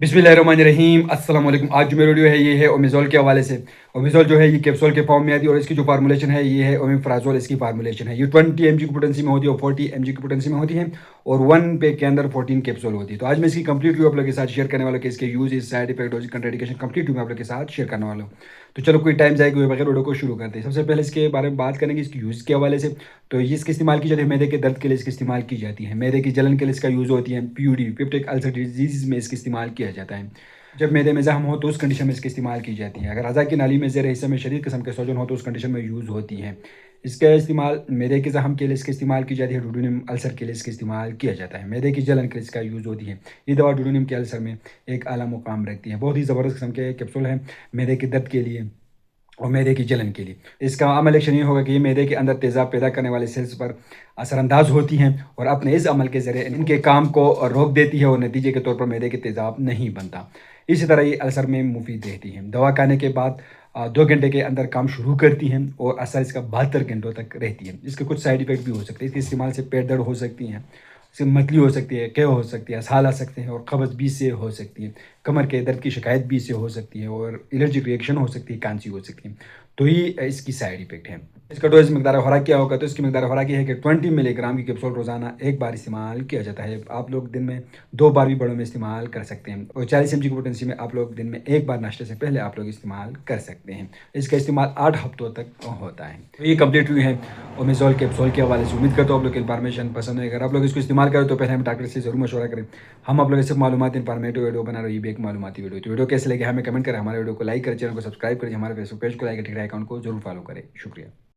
बिस्मिल्लाहिर्रहमानिर्रहीम अस्सलाम वालेकुम। आज जो मेरा वीडियो है ये है ओमेज़ोल के हवाले से। ओमेज़ोल जो है ये कैप्सूल के फॉर्म में आती है और इसकी जो फार्मूलेशन है ये है ओमेप्राज़ोल, इसकी फार्मूलेशन है। ये 20 mg की पोटेंसी में होती है और 40 mg की पोटेंसी में होती है और 1 पे के अंदर 14 कैप्सूल होती है। तो आज मैं इसकी कंप्लीट व्यू आप लोगों के साथ शेयर करने वाला हूँ कि इसके use, side effect, dose, contraindication complete view मैं आप लोगों के साथ शेयर करने वाला हूँ। तो चलो कोई टाइम ज़ाया किए बगैर वीडियो को शुरू करते हैं। सबसे पहले इसके बारे में बात करेंगे इसके यूज़ के हवाले से। तो ये इसकी इस्तेमाल की जाती है मैदे के दर्द के लिए, इसकी इस्तेमाल की जाती है। मैदे की जलन के लिए इसका यूज़ होती है। पीयूडी, पेप्टिक अल्सर डिजीज़ में इसका इस्तेमाल किया जाता है। जब मैदे में ज़ख्म हो तो उस कंडीशन में इसकी इस्तेमाल की जाती है। अगर अज़ा की नाली में ज़ेर हिस्से में शदीद किस्म के सूजन हो तो उस कंडीशन में यूज़ होती है। इसका इस्तेमाल मैदे के ज़ख्म के लिए इसकी इस्तेमाल की जाती है। डुओडेनम अल्सर के लिए इसका इस्तेमाल किया जाता है। मैदे की जलन के लिए इसका यूज़ होती है। ये दवा डुओडेनम के अल्सर में एक आला मुकाम रखती है। बहुत ही ज़बरदस्त किस्म के कैप्सूल हैं मैदे के दर्द के लिए और मैदे की जलन के लिए। इसका अमल एक्शन ये होगा कि ये मैदे के अंदर तेज़ाब पैदा करने वाले सेल्स पर असरअंदाज होती हैं और अपने इस अमल के ज़रिए इनके काम को रोक देती है और नतीजे के तौर पर मैदे के तेज़ाब नहीं बनता। इसी तरह ये अल्सर में मुफीद रहती है। दवा खाने के बाद 2 घंटे के अंदर काम शुरू करती हैं और असर इसका 72 घंटों तक रहती है। इसके कुछ साइड इफ़ेक्ट भी हो सकते हैं। इसके इस्तेमाल से पेट दर्द हो सकती हैं, इससे मतली हो सकती है, क़े हो सकती है, असहाल आ सकते हैं और कब्ज़ भी से हो सकती है। कमर के दर्द की शिकायत भी इससे हो सकती है और एलर्जिक रिएक्शन हो सकती है, खांसी हो सकती है। तो ये इसकी साइड इफ़ेक्ट है। इसका डोज़ मकदार खुराक क्या होगा? तो इसकी मकदार खुराक ये है कि 20 मिलीग्राम की कैप्सूल रोज़ाना एक बार इस्तेमाल किया जाता है। आप लोग दिन में 2 बार भी बड़ों में इस्तेमाल कर सकते हैं और 40 mg की पोटेंसी में आप लोग दिन में 1 बार नाश्ते से पहले आप लोग इस्तेमाल कर सकते हैं। इसका इस्तेमाल 8 हफ्तों तक होता है। तो ये कंप्लीट व्यू है ओमेज़ोल कैप्सूल के हवाले से। उम्मीद करता हूँ आप लोग को इन्फॉर्मेशन पसंद है। अगर आप लोग इसको इस्तेमाल करें तो पहले हम डॉक्टर से ज़रूर मशवरा करें। हम आप लोग सिर्फ मालूमाती इन्फॉर्मेटिव वीडियो बना रहे हैं, ये भी एक मालूमाती वीडियो। तो वीडियो कैसे लगे हमें कमेंट करें, हमारे वीडियो को लाइक करें, चैनल को सब्सक्राइब करें, हमारे फेसबुक पेज को लाइक करें, अकाउंट को जरूर फॉलो करें। शुक्रिया।